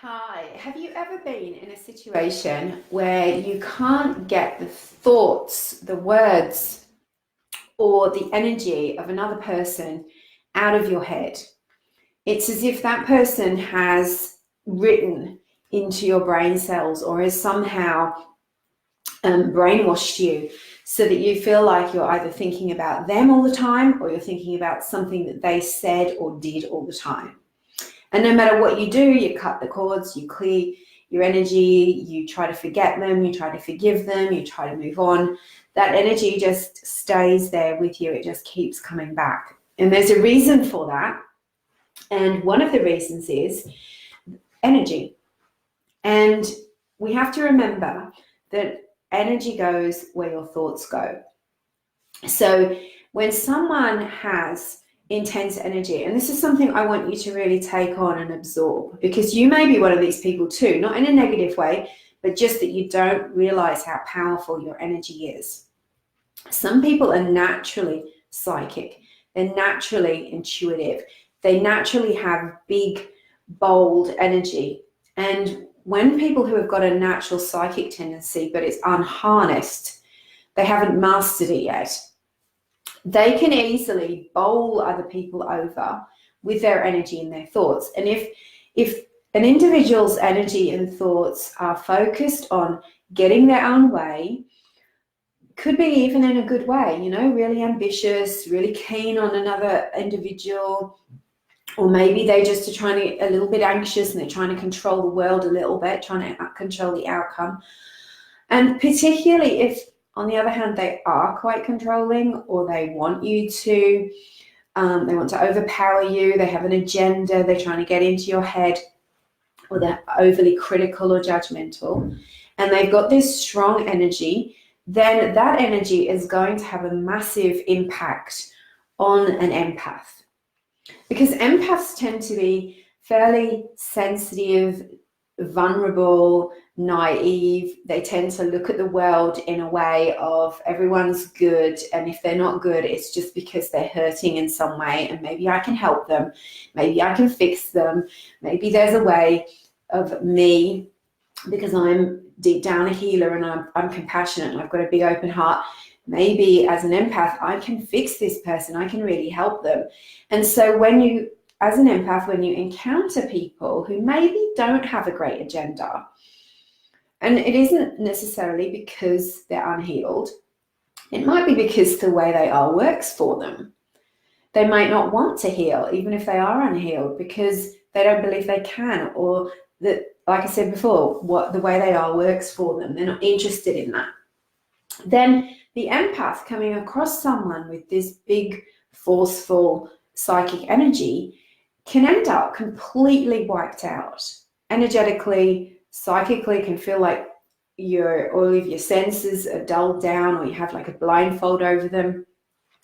Hi, have you ever been in a situation where you can't get the thoughts, the words, or the energy of another person out of your head? It's as if that person has written into your brain cells or has somehow brainwashed you so that you feel like you're either thinking about them all the time or you're thinking about something that they said or did all the time. And no matter what you do, you cut the cords, you clear your energy, you try to forget them, you try to forgive them, you try to move on. That energy just stays there with you. It just keeps coming back. And there's a reason for that. And one of the reasons is energy. And we have to remember that energy goes where your thoughts go. So when someone has intense energy, and this is something I want you to really take on and absorb, because you may be one of these people too, not in a negative way, but just that you don't realize how powerful your energy is. Some people are naturally psychic, they're naturally intuitive, they naturally have big, bold energy. And when people who have got a natural psychic tendency, but it's unharnessed, they haven't mastered it yet, they can easily bowl other people over with their energy and their thoughts. And if an individual's energy and thoughts are focused on getting their own way, could be even in a good way, really ambitious, really keen on another individual, or maybe they just are trying to, a little bit anxious and they're trying to control the world a little bit, trying to control the outcome. And particularly if, on the other hand, they are quite controlling, or they want you to, they want to overpower you, they have an agenda, they're trying to get into your head, or they're overly critical or judgmental, and they've got this strong energy, then that energy is going to have a massive impact on an empath. Because empaths tend to be fairly sensitive, vulnerable, naive. They tend to look at the world in a way of everyone's good, and if they're not good, it's just because they're hurting in some way, and maybe I can help them, maybe I can fix them, maybe there's a way of me, because I'm deep down a healer and I'm compassionate and I've got a big open heart, maybe as an empath I can fix this person, I can really help them. And so when you, as an empath, when you encounter people who maybe don't have a great agenda, and it isn't necessarily because they're unhealed, it might be because the way they are works for them. They might not want to heal, even if they are unhealed, because they don't believe they can, or that, like I said before, what the way they are works for them. They're not interested in that. Then the empath coming across someone with this big, forceful psychic energy can end up completely wiped out. Energetically, psychically, can feel like all of your senses are dulled down, or you have like a blindfold over them.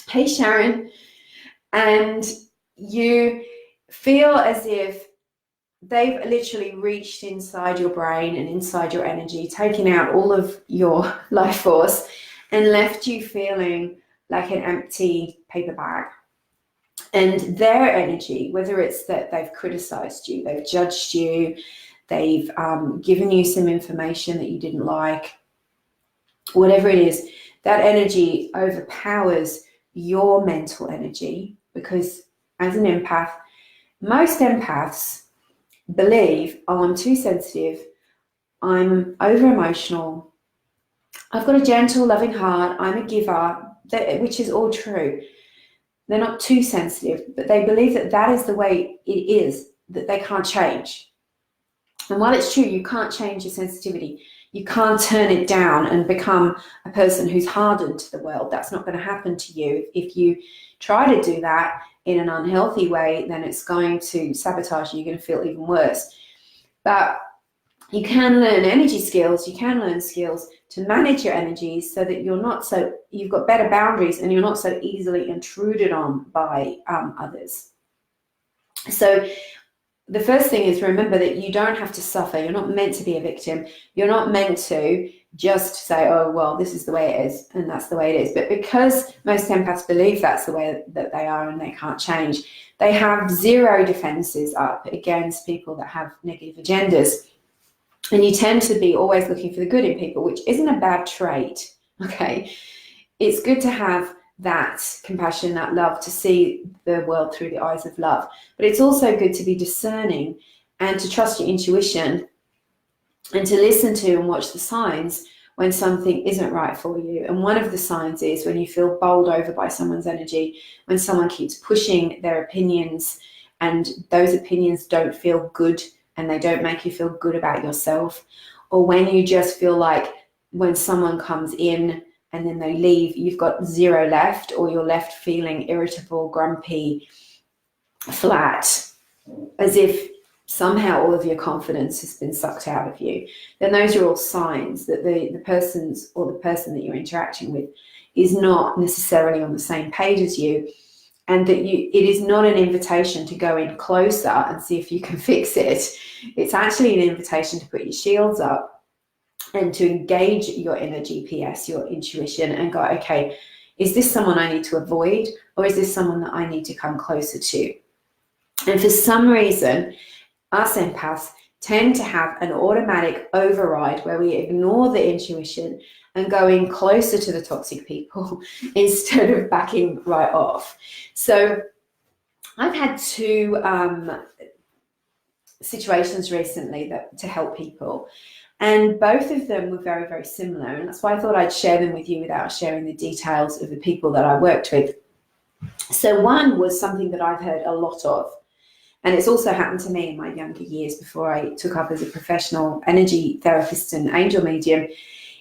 Hey, Sharon. And you feel as if they've literally reached inside your brain and inside your energy, taken out all of your life force, and left you feeling like an empty paper bag. And their energy, whether it's that they've criticized you, they've judged you, they've given you some information that you didn't like, whatever it is, that energy overpowers your mental energy. Because as an empath, most empaths believe, oh, I'm too sensitive, I'm over emotional, I've got a gentle, loving heart, I'm a giver, which is all true. They're not too sensitive, but they believe that that is the way it is, that they can't change. And while it's true, you can't change your sensitivity, you can't turn it down and become a person who's hardened to the world. That's not going to happen to you. If you try to do that in an unhealthy way, then it's going to sabotage you. You're going to feel even worse. But you can learn energy skills, you can learn skills to manage your energies so that you've got better boundaries and you're not so easily intruded on by others. So the first thing is, remember that you don't have to suffer. You're not meant to be a victim. You're not meant to just say, oh, well, this is the way it is, and that's the way it is. But because most empaths believe that's the way that they are and they can't change, they have zero defenses up against people that have negative agendas. And you tend to be always looking for the good in people, which isn't a bad trait, okay? It's good to have that compassion, that love, to see the world through the eyes of love. But it's also good to be discerning and to trust your intuition and to listen to and watch the signs when something isn't right for you. And one of the signs is when you feel bowled over by someone's energy, when someone keeps pushing their opinions and those opinions don't feel good and they don't make you feel good about yourself, or when you just feel like when someone comes in and then they leave, you've got zero left, or you're left feeling irritable, grumpy, flat, as if somehow all of your confidence has been sucked out of you, then those are all signs that the person that you're interacting with is not necessarily on the same page as you, and that it is not an invitation to go in closer and see if you can fix it. It's actually an invitation to put your shields up and to engage your inner GPS, your intuition, and go, okay, is this someone I need to avoid, or is this someone that I need to come closer to? And for some reason, us empaths tend to have an automatic override where we ignore the intuition and go in closer to the toxic people instead of backing right off. So I've had two situations recently to help people, and both of them were very, very similar, and that's why I thought I'd share them with you without sharing the details of the people that I worked with. So one was something that I've heard a lot of, and it's also happened to me in my younger years before I took up as a professional energy therapist and angel medium,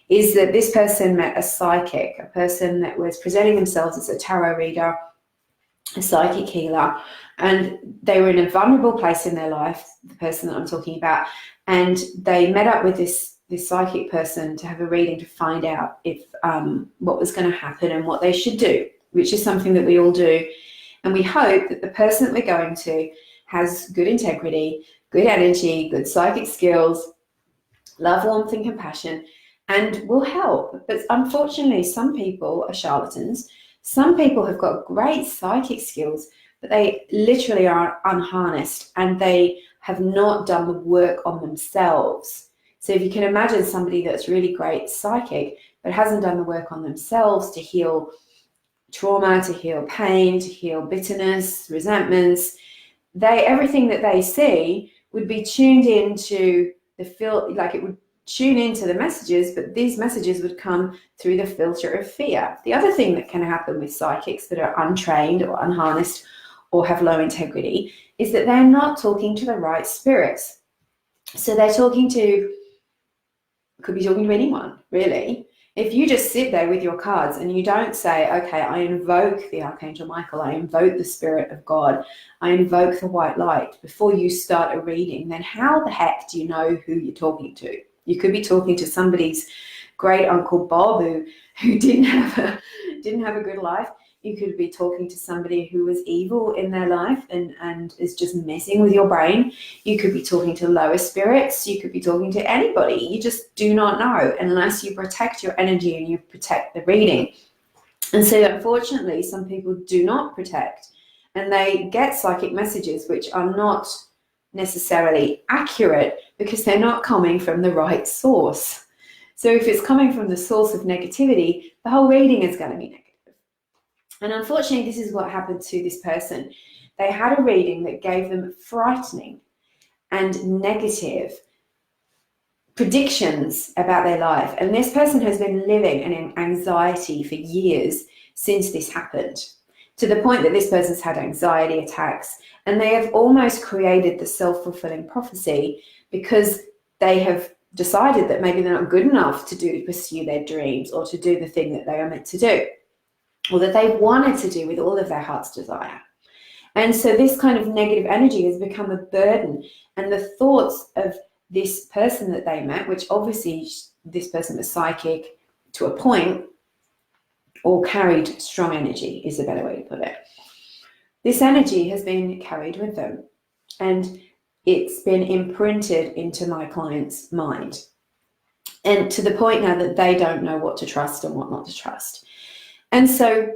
is that this person met a psychic, a person that was presenting themselves as a tarot reader, a psychic healer, and they were in a vulnerable place in their life, the person that I'm talking about, and they met up with this psychic person to have a reading to find out if what was going to happen and what they should do, which is something that we all do. And we hope that the person that we're going to has good integrity, good energy, good psychic skills, love, warmth, and compassion, and will help. But unfortunately, some people are charlatans. Some people have got great psychic skills, but they literally are unharnessed and they have not done the work on themselves. So if you can imagine somebody that's really great psychic, but hasn't done the work on themselves to heal trauma, to heal pain, to heal bitterness, resentments, everything that they see would be tuned into it would tune into the messages, but these messages would come through the filter of fear. The other thing that can happen with psychics that are untrained or unharnessed or have low integrity is that they're not talking to the right spirits. So they're could be talking to anyone, really. If you just sit there with your cards and you don't say, okay, I invoke the Archangel Michael, I invoke the Spirit of God, I invoke the white light before you start a reading, then how the heck do you know who you're talking to? You could be talking to somebody's great uncle Bob who didn't have a good life. You could be talking to somebody who was evil in their life and is just messing with your brain. You could be talking to lower spirits. You could be talking to anybody. You just do not know unless you protect your energy and you protect the reading. And so unfortunately, some people do not protect, and they get psychic messages which are not necessarily accurate because they're not coming from the right source. So if it's coming from the source of negativity, the whole reading is going to be negative. And unfortunately, this is what happened to this person. They had a reading that gave them frightening and negative predictions about their life. And this person has been living in anxiety for years since this happened, to the point that this person's had anxiety attacks, and they have almost created the self-fulfilling prophecy because they have decided that maybe they're not good enough to pursue their dreams or to do the thing that they are meant to do, or that they wanted to do with all of their heart's desire. And so this kind of negative energy has become a burden, and the thoughts of this person that they met, which obviously this person was psychic to a point, or carried strong energy is a better way to put it. This energy has been carried with them, and it's been imprinted into my client's mind. and to the point now that they don't know what to trust and what not to trust. And so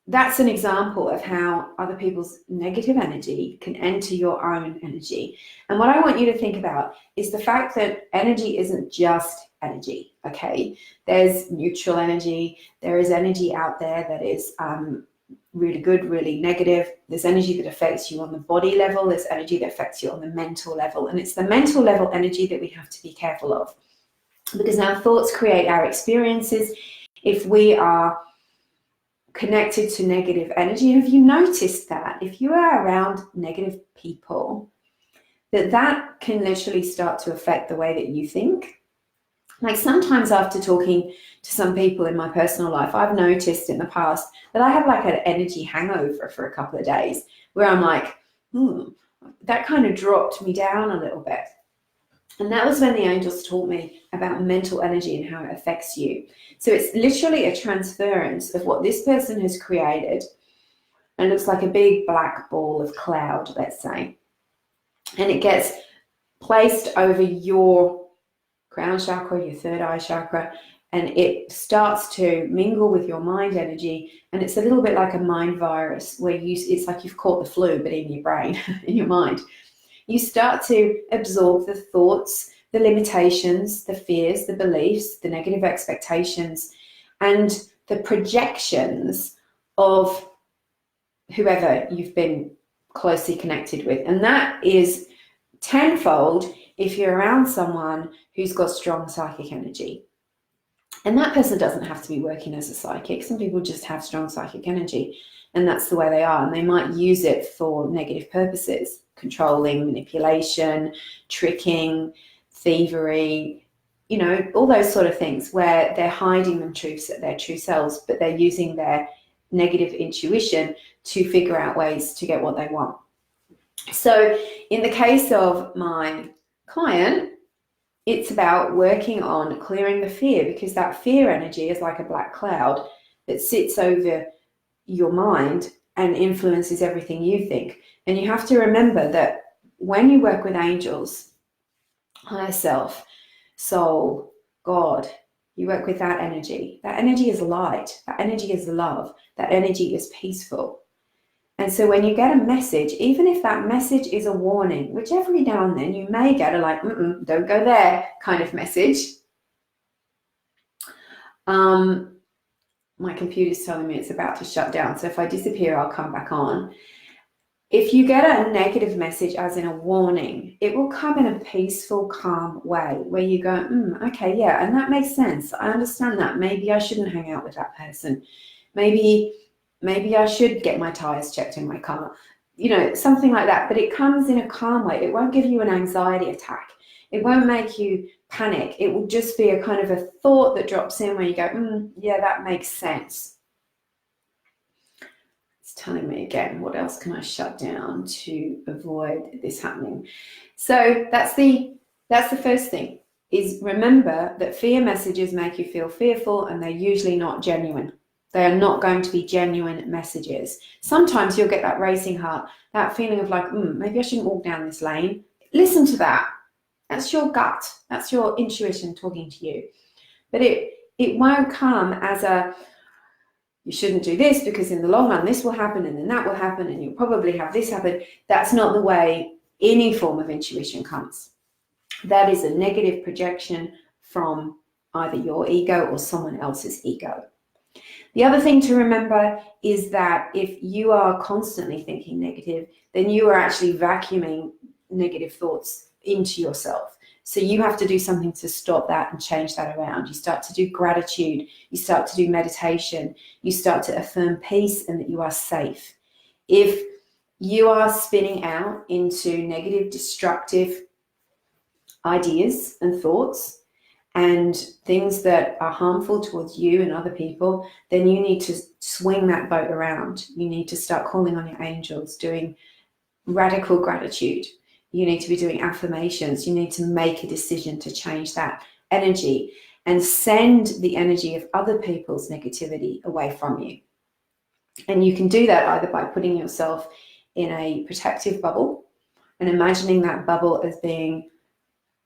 that's an example of how other people's negative energy can enter your own energy. And what I want you to think about is the fact that energy isn't just energy, okay? There's neutral energy. There is energy out there that is really good, really negative. There's energy that affects you on the body level. There's energy that affects you on the mental level. And it's the mental level energy that we have to be careful of, because our thoughts create our experiences. If we are connected to negative energy, have you noticed that if you are around negative people, that can literally start to affect the way that you think? Like sometimes after talking to some people in my personal life, I've noticed in the past that I have like an energy hangover for a couple of days where I'm like, that kind of dropped me down a little bit. And that was when the angels taught me about mental energy and how it affects you. So it's literally a transference of what this person has created. And it looks like a big black ball of cloud, let's say. And it gets placed over your crown chakra, your third eye chakra, and it starts to mingle with your mind energy. And it's a little bit like a mind virus where it's like you've caught the flu, but in your brain, in your mind. You start to absorb the thoughts, the limitations, the fears, the beliefs, the negative expectations, and the projections of whoever you've been closely connected with. And that is tenfold if you're around someone who's got strong psychic energy. And that person doesn't have to be working as a psychic. Some people just have strong psychic energy, and that's the way they are. And they might use it for negative purposes. Controlling, manipulation, tricking, thievery, all those sort of things where they're hiding their true selves, but they're using their negative intuition to figure out ways to get what they want. So in the case of my client, it's about working on clearing the fear, because that fear energy is like a black cloud that sits over your mind and influences everything you think. And you have to remember that when you work with angels, higher self, soul, God, you work with that energy. That energy is light. That energy is love. That energy is peaceful. And so when you get a message, even if that message is a warning, which every now and then you may get a like, don't go there kind of message. My computer's telling me it's about to shut down. So if I disappear, I'll come back on. If you get a negative message as in a warning, it will come in a peaceful, calm way where you go, okay, yeah, and that makes sense. I understand that. Maybe I shouldn't hang out with that person. Maybe I should get my tires checked in my car. Something like that. But it comes in a calm way. It won't give you an anxiety attack. It won't make you panic. It will just be a kind of a thought that drops in where you go, yeah, that makes sense. It's telling me again, what else can I shut down to avoid this happening? So that's the first thing, is remember that fear messages make you feel fearful, and they're usually not genuine. They are not going to be genuine messages. Sometimes you'll get that racing heart, that feeling of like, maybe I shouldn't walk down this lane. Listen to that. That's your gut. That's your intuition talking to you. But it won't come as a, you shouldn't do this because in the long run this will happen and then that will happen and you'll probably have this happen. That's not the way any form of intuition comes. That is a negative projection from either your ego or someone else's ego. The other thing to remember is that if you are constantly thinking negative, then you are actually vacuuming negative thoughts into yourself. So you have to do something to stop that and change that around. You start to do gratitude, you start to do meditation, you start to affirm peace and that you are safe. If you are spinning out into negative, destructive ideas and thoughts and things that are harmful towards you and other people, then you need to swing that boat around. You need to start calling on your angels, doing radical gratitude. You need to be doing affirmations. You need to make a decision to change that energy and send the energy of other people's negativity away from you. And you can do that either by putting yourself in a protective bubble and imagining that bubble as being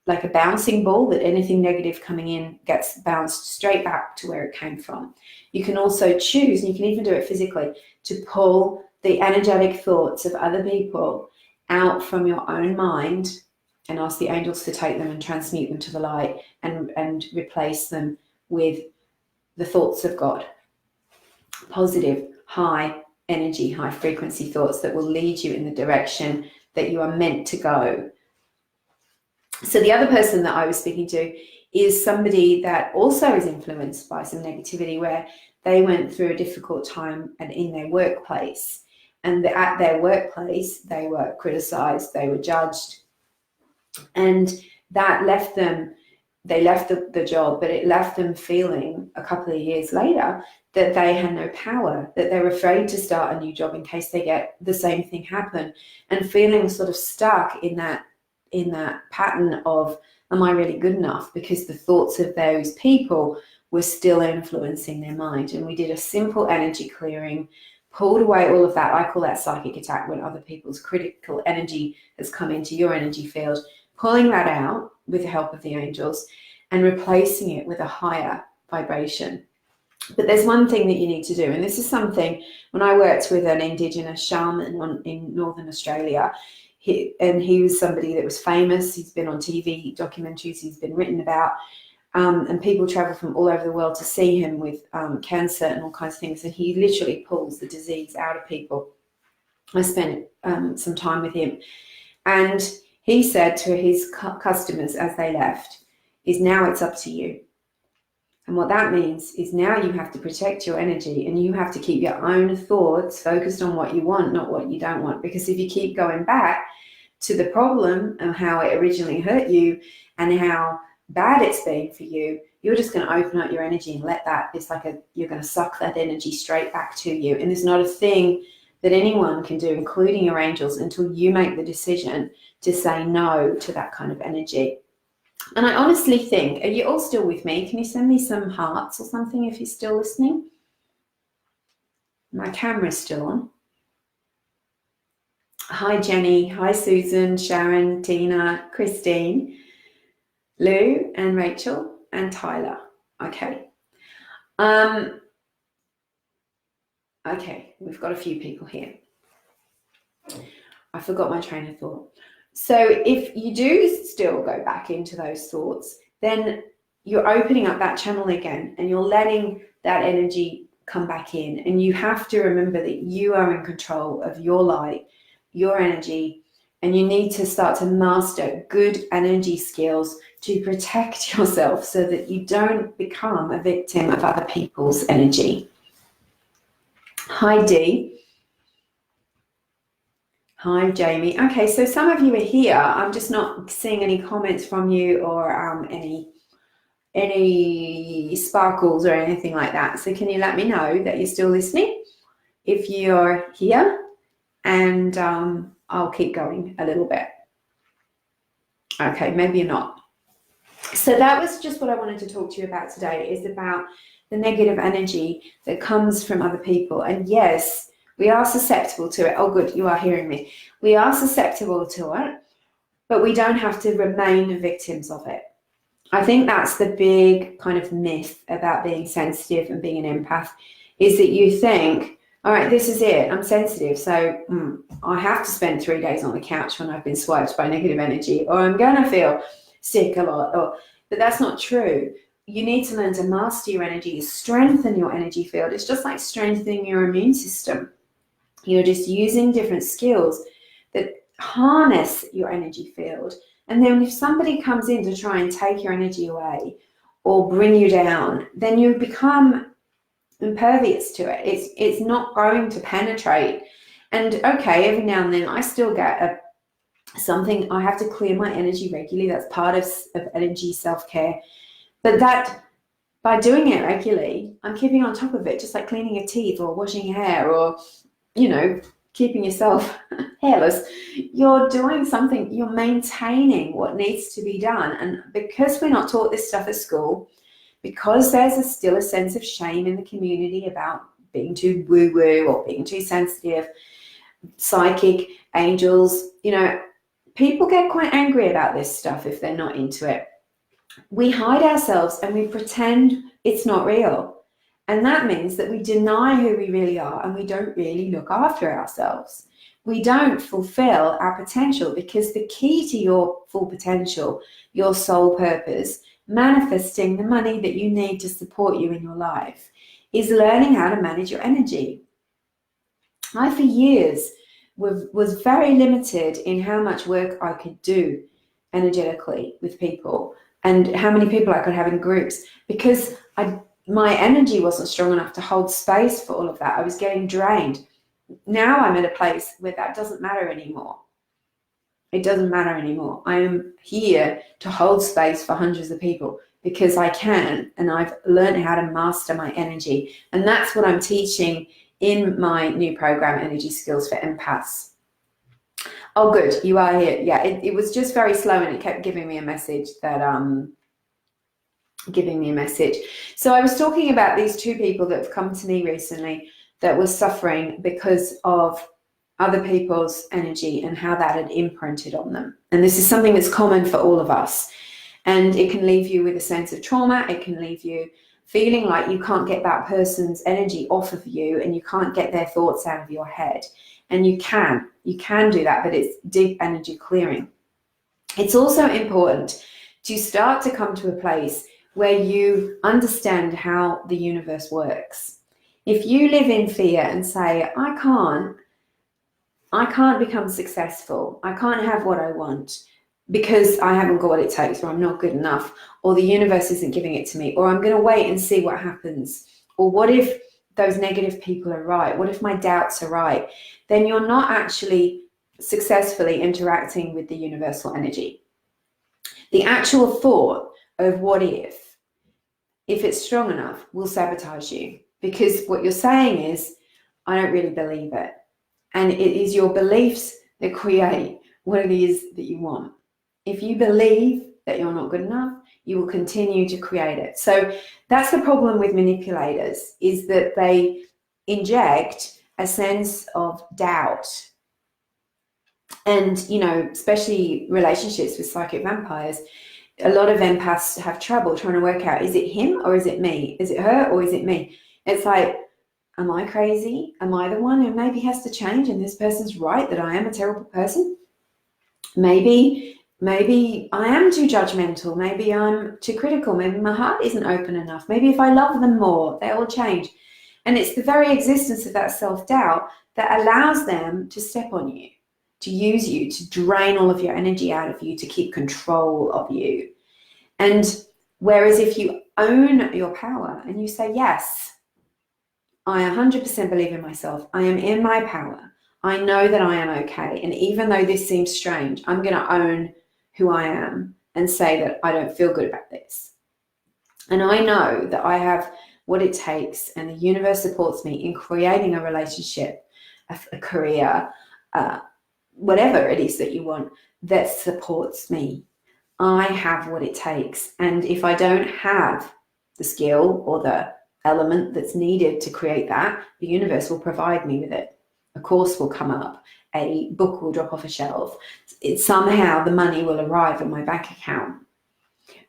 like a bouncing ball, that anything negative coming in gets bounced straight back to where it came from. You can also choose, and you can even do it physically, to pull the energetic thoughts of other people out from your own mind and ask the angels to take them and transmute them to the light and replace them with the thoughts of God. Positive, high energy, high frequency thoughts that will lead you in the direction that you are meant to go. So the other person that I was speaking to is somebody that also is influenced by some negativity, where they went through a difficult time and in their workplace, and at their workplace they were criticized, they were judged, and that left them, they left the job, but it left them feeling a couple of years later that they had no power, that they were afraid to start a new job in case they get the same thing happen, and feeling sort of stuck in that pattern of, am I really good enough? Because the thoughts of those people were still influencing their mind. And we did a simple energy clearing, pulled away all of that. I call that psychic attack, when other people's critical energy has come into your energy field, pulling that out with the help of the angels and replacing it with a higher vibration. But there's one thing that you need to do, and this is something, when I worked with an Indigenous shaman in Northern Australia, he was somebody that was famous. He's been on TV documentaries, he's been written about, and people travel from all over the world to see him with cancer and all kinds of things, and he literally pulls the disease out of people. I spent some time with him, and he said to his customers as they left, is now it's up to you. And what that means is now you have to protect your energy, and you have to keep your own thoughts focused on what you want, not what you don't want. Because if you keep going back to the problem and how it originally hurt you and how bad it's been for you, you're just going to open up your energy and let that, it's like you're going to suck that energy straight back to you. And there's not a thing that anyone can do, including your angels, until you make the decision to say no to that kind of energy. And I honestly think, are you all still with me? Can you send me some hearts or something if you're still listening? My camera's still on. Hi, Jenny. Hi, Susan, Sharon, Tina, Christine, Lou, and Rachel, and Tyler. Okay. Okay, we've got a few people here. I forgot my train of thought. So if you do still go back into those thoughts, then you're opening up that channel again, and you're letting that energy come back in. And you have to remember that you are in control of your light, your energy, and you need to start to master good energy skills to protect yourself so that you don't become a victim of other people's energy. Hi, Dee. Hi, Jamie. Okay, so some of you are here. I'm just not seeing any comments from you or any sparkles or anything like that. So can you let me know that you're still listening if you're here? And I'll keep going a little bit. Okay, maybe you're not. So that was just what I wanted to talk to you about today, is about the negative energy that comes from other people. And yes, we are susceptible to it. Oh, good, you are hearing me. We are susceptible to it, but we don't have to remain victims of it. I think that's the big kind of myth about being sensitive and being an empath, is that you think, all right, this is it, I'm sensitive, so I have to spend 3 days on the couch when I've been swiped by negative energy, or I'm going to feel sick a lot. But that's not true. You need to learn to master your energy, strengthen your energy field. It's just like strengthening your immune system. You're just using different skills that harness your energy field. And then if somebody comes in to try and take your energy away or bring you down, then you become impervious to it. It's not going to penetrate. And okay, every now and then I still get something. I have to clear my energy regularly. That's part of energy self-care. But that, by doing it regularly, I'm keeping on top of it, just like cleaning your teeth or washing your hair or, you know, keeping yourself hairless. You're doing something, you're maintaining what needs to be done. And because we're not taught this stuff at school, because there's still a sense of shame in the community about being too woo-woo or being too sensitive, psychic, angels, you know, people get quite angry about this stuff if they're not into it. We hide ourselves and we pretend it's not real. And that means that we deny who we really are and we don't really look after ourselves. We don't fulfill our potential, because the key to your full potential, your soul purpose, manifesting the money that you need to support you in your life, is learning how to manage your energy. I, for years, was very limited in how much work I could do energetically with people and how many people I could have in groups, because my energy wasn't strong enough to hold space for all of that. I was getting drained. Now I'm at a place where that doesn't matter anymore. It doesn't matter anymore. I am here to hold space for hundreds of people because I can, and I've learned how to master my energy. And that's what I'm teaching in my new program, Energy Skills for Empaths. Oh, good, you are here. Yeah, it was just very slow and it kept giving me a message that So I was talking about these two people that have come to me recently that were suffering because of other people's energy and how that had imprinted on them. And this is something that's common for all of us. And it can leave you with a sense of trauma. It can leave you feeling like you can't get that person's energy off of you and you can't get their thoughts out of your head. And you can do that, but it's deep energy clearing. It's also important to start to come to a place where you understand how the universe works. If you live in fear and say, I can't become successful, I can't have what I want because I haven't got what it takes, or I'm not good enough, or the universe isn't giving it to me, or I'm going to wait and see what happens, or what if those negative people are right, what if my doubts are right, then you're not actually successfully interacting with the universal energy. The actual thought of what if it's strong enough, will sabotage you, because what you're saying is, I don't really believe it. And it is your beliefs that create what it is that you want. If you believe that you're not good enough, you will continue to create it. So that's the problem with manipulators, is that they inject a sense of doubt. And, you know, especially relationships with psychic vampires, a lot of empaths have trouble trying to work out, is it him or is it me? Is it her or is it me? It's like, am I crazy? Am I the one who maybe has to change and this person's right that I am a terrible person? Maybe I am too judgmental. Maybe I'm too critical. Maybe my heart isn't open enough. Maybe if I love them more, they will change. And it's the very existence of that self-doubt that allows them to step on you, to use you, to drain all of your energy out of you, to keep control of you. And whereas if you own your power and you say, yes, I 100% believe in myself, I am in my power, I know that I am okay. And even though this seems strange, I'm going to own who I am and say that I don't feel good about this. And I know that I have what it takes, and the universe supports me in creating a relationship, a career, whatever it is that you want, that supports me. I have what it takes. And if I don't have the skill or the element that's needed to create that, the universe will provide me with it. A course will come up, a book will drop off a shelf. Somehow the money will arrive in my bank account.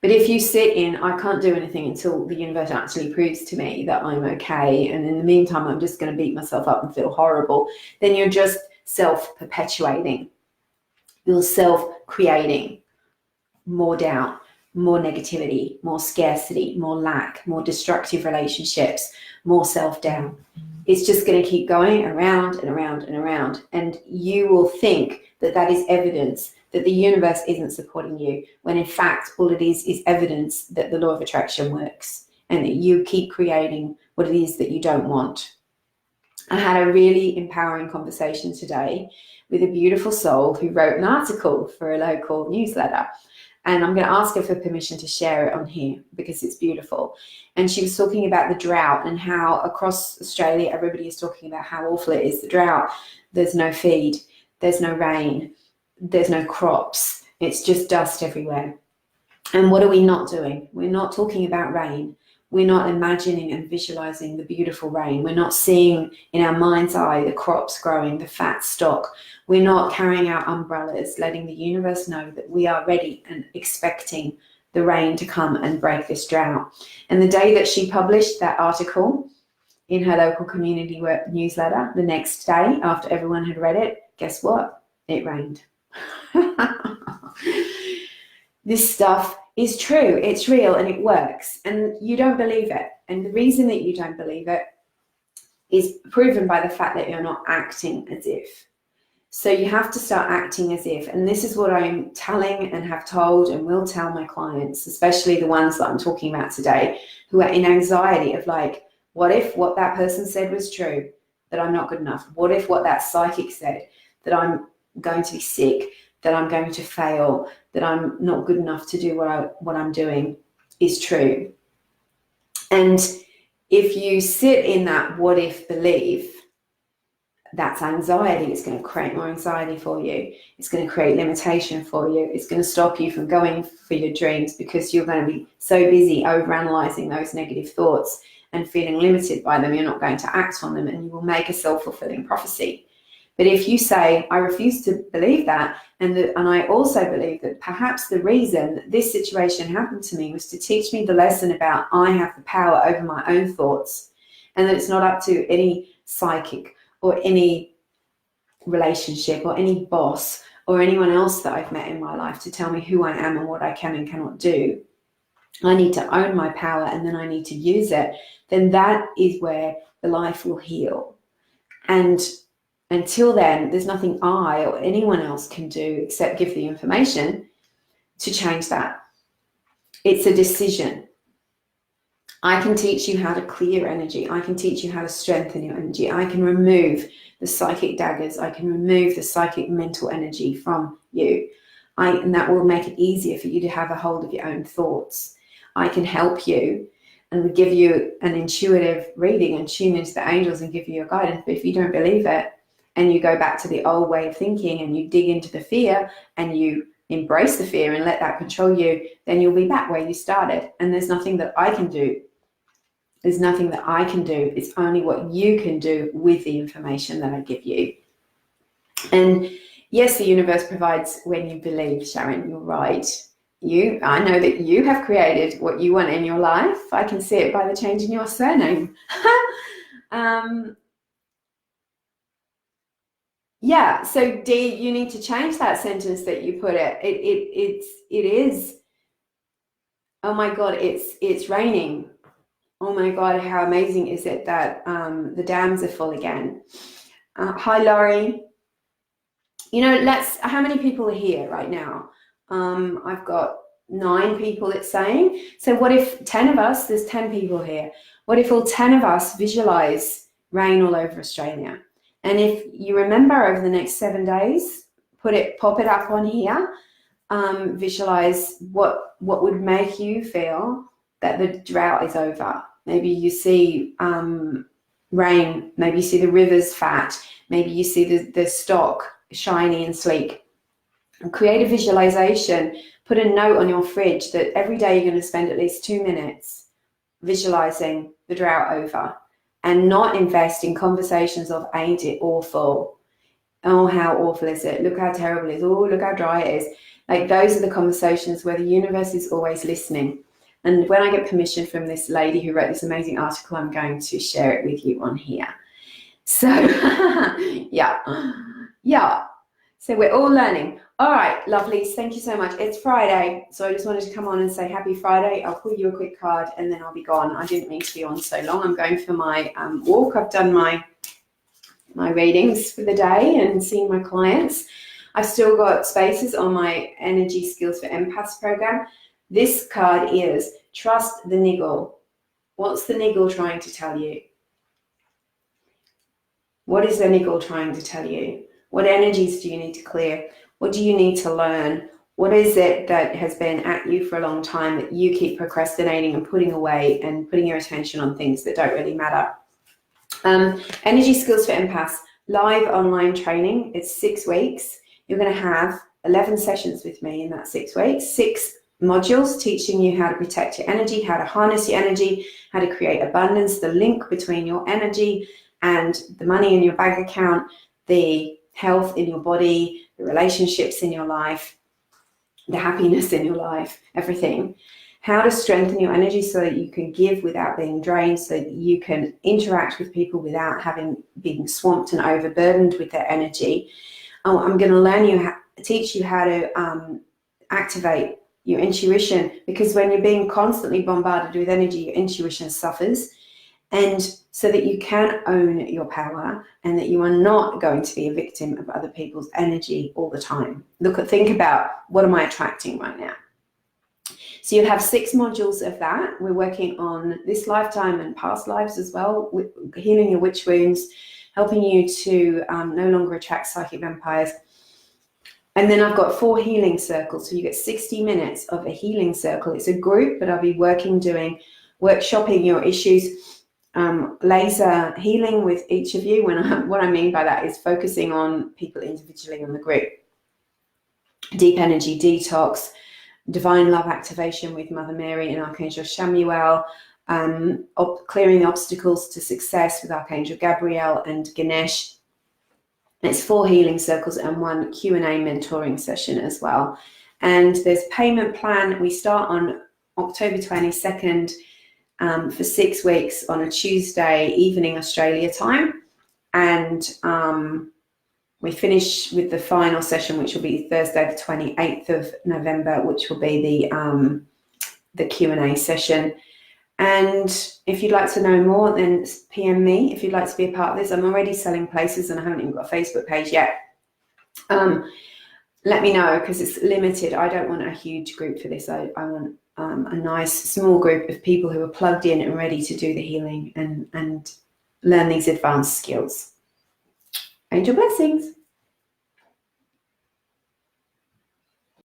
But if you sit in, I can't do anything until the universe actually proves to me that I'm okay, and in the meantime I'm just going to beat myself up and feel horrible, then you're just self-perpetuating. You're self-creating more doubt, more negativity, more scarcity, more lack, more destructive relationships, more self-doubt. It's just going to keep going around and around and around. And you will think that that is evidence that the universe isn't supporting you, when in fact all it is evidence that the law of attraction works and that you keep creating what it is that you don't want. I had a really empowering conversation today with a beautiful soul who wrote an article for a local newsletter. And I'm going to ask her for permission to share it on here because it's beautiful. And she was talking about the drought and how across Australia, everybody is talking about how awful it is, the drought. There's no feed, there's no rain, there's no crops. It's just dust everywhere. And what are we not doing? We're not talking about rain. we're not imagining and visualizing the beautiful rain. We're not seeing in our mind's eye the crops growing, the fat stock. We're not carrying out umbrellas, letting the universe know that we are ready and expecting the rain to come and break this drought. And the day that she published that article in her local community newsletter, the next day after everyone had read it, guess what? It rained. This stuff is true, it's real, and it works, and you don't believe it. And the reason that you don't believe it is proven by the fact that you're not acting as if. So you have to start acting as if, and this is what I'm telling and have told and will tell my clients, especially the ones that I'm talking about today, who are in anxiety of like, what if what that person said was true, that I'm not good enough? What if what that psychic said, that I'm going to be sick, that I'm going to fail, that I'm not good enough to do what I'm doing is true? And if you sit in that what if belief, that's anxiety. It's going to create more anxiety for you. It's going to create limitation for you. It's going to stop you from going for your dreams because you're going to be so busy overanalyzing those negative thoughts and feeling limited by them. You're not going to act on them, and you will make a self-fulfilling prophecy. But if you say, I refuse to believe that, and I also believe that perhaps the reason that this situation happened to me was to teach me the lesson about I have the power over my own thoughts, and that it's not up to any psychic or any relationship or any boss or anyone else that I've met in my life to tell me who I am and what I can and cannot do. I need to own my power, and then I need to use it. Then that is where the life will heal. And until then, there's nothing I or anyone else can do except give the information to change that. It's a decision. I can teach you how to clear energy. I can teach you how to strengthen your energy. I can remove the psychic daggers. I can remove the psychic mental energy from you. And that will make it easier for you to have a hold of your own thoughts. I can help you and give you an intuitive reading and tune into the angels and give you your guidance. But if you don't believe it, and you go back to the old way of thinking and you dig into the fear and you embrace the fear and let that control you, then you'll be back where you started. And there's nothing that I can do. There's nothing that I can do. It's only what you can do with the information that I give you. And yes, the universe provides when you believe, Sharon, you're right. I know that you have created what you want in your life. I can see it by the change in your surname. Yeah, so D, you need to change that sentence that you put it. It is. Oh my God, it's raining. Oh my God, how amazing is it that the dams are full again? Hi, Laurie. You know, how many people are here right now? I've got 9 people, it's saying. So what if 10 of us, there's 10 people here. What if all 10 of us visualize rain all over Australia? And if you remember over the next 7 days, pop it up on here, visualize what would make you feel that the drought is over. Maybe you see rain, maybe you see the rivers fat, maybe you see the stock shiny and sleek. And create a visualization, put a note on your fridge that every day you're going to spend at least 2 minutes visualizing the drought over. And not invest in conversations of, ain't it awful? Oh, how awful is it? Look how terrible it is. Oh, look how dry it is. Like, those are the conversations where the universe is always listening. And when I get permission from this lady who wrote this amazing article, I'm going to share it with you on here. So, yeah. So we're all learning. All right, lovelies, thank you so much. It's Friday, so I just wanted to come on and say happy Friday. I'll pull you a quick card and then I'll be gone. I didn't mean to be on so long. I'm going for my walk. I've done my readings for the day and seen my clients. I've still got spaces on my Energy Skills for Empaths program. This card is Trust the Niggle. What's the niggle trying to tell you? What is the niggle trying to tell you? What energies do you need to clear? What do you need to learn? What is it that has been at you for a long time that you keep procrastinating and putting away and putting your attention on things that don't really matter? Energy Skills for Empaths, live online training. It's 6 weeks. You're going to have 11 sessions with me in that 6 weeks, 6 modules teaching you how to protect your energy, how to harness your energy, how to create abundance, the link between your energy and the money in your bank account, the health in your body, the relationships in your life, the happiness in your life, everything. How to strengthen your energy so that you can give without being drained, so that you can interact with people without being swamped and overburdened with their energy. I'm going to teach you how to activate your intuition, because when you're being constantly bombarded with energy, your intuition suffers. And so that you can own your power and that you are not going to be a victim of other people's energy all the time. Think about, what am I attracting right now? So you'll have 6 modules of that. We're working on this lifetime and past lives as well, with healing your witch wounds, helping you to no longer attract psychic vampires. And then I've got 4 healing circles. So you get 60 minutes of a healing circle. It's a group, but I'll be workshopping your issues, laser healing with each of you. What I mean by that is focusing on people individually on the group. Deep energy detox, divine love activation with Mother Mary and Archangel Chamuel, clearing the obstacles to success with Archangel Gabriel and Ganesh. It's 4 healing circles and 1 Q&A mentoring session as well. And there's payment plan. We start on October 22nd for 6 weeks on a Tuesday evening Australia time. And we finish with the final session, which will be Thursday, the 28th of November, which will be the Q&A session. And if you'd like to know more, then PM me if you'd like to be a part of this. I'm already selling places and I haven't even got a Facebook page yet. Let me know, because it's limited. I don't want a huge group for this. I want a nice small group of people who are plugged in and ready to do the healing and learn these advanced skills. Angel blessings.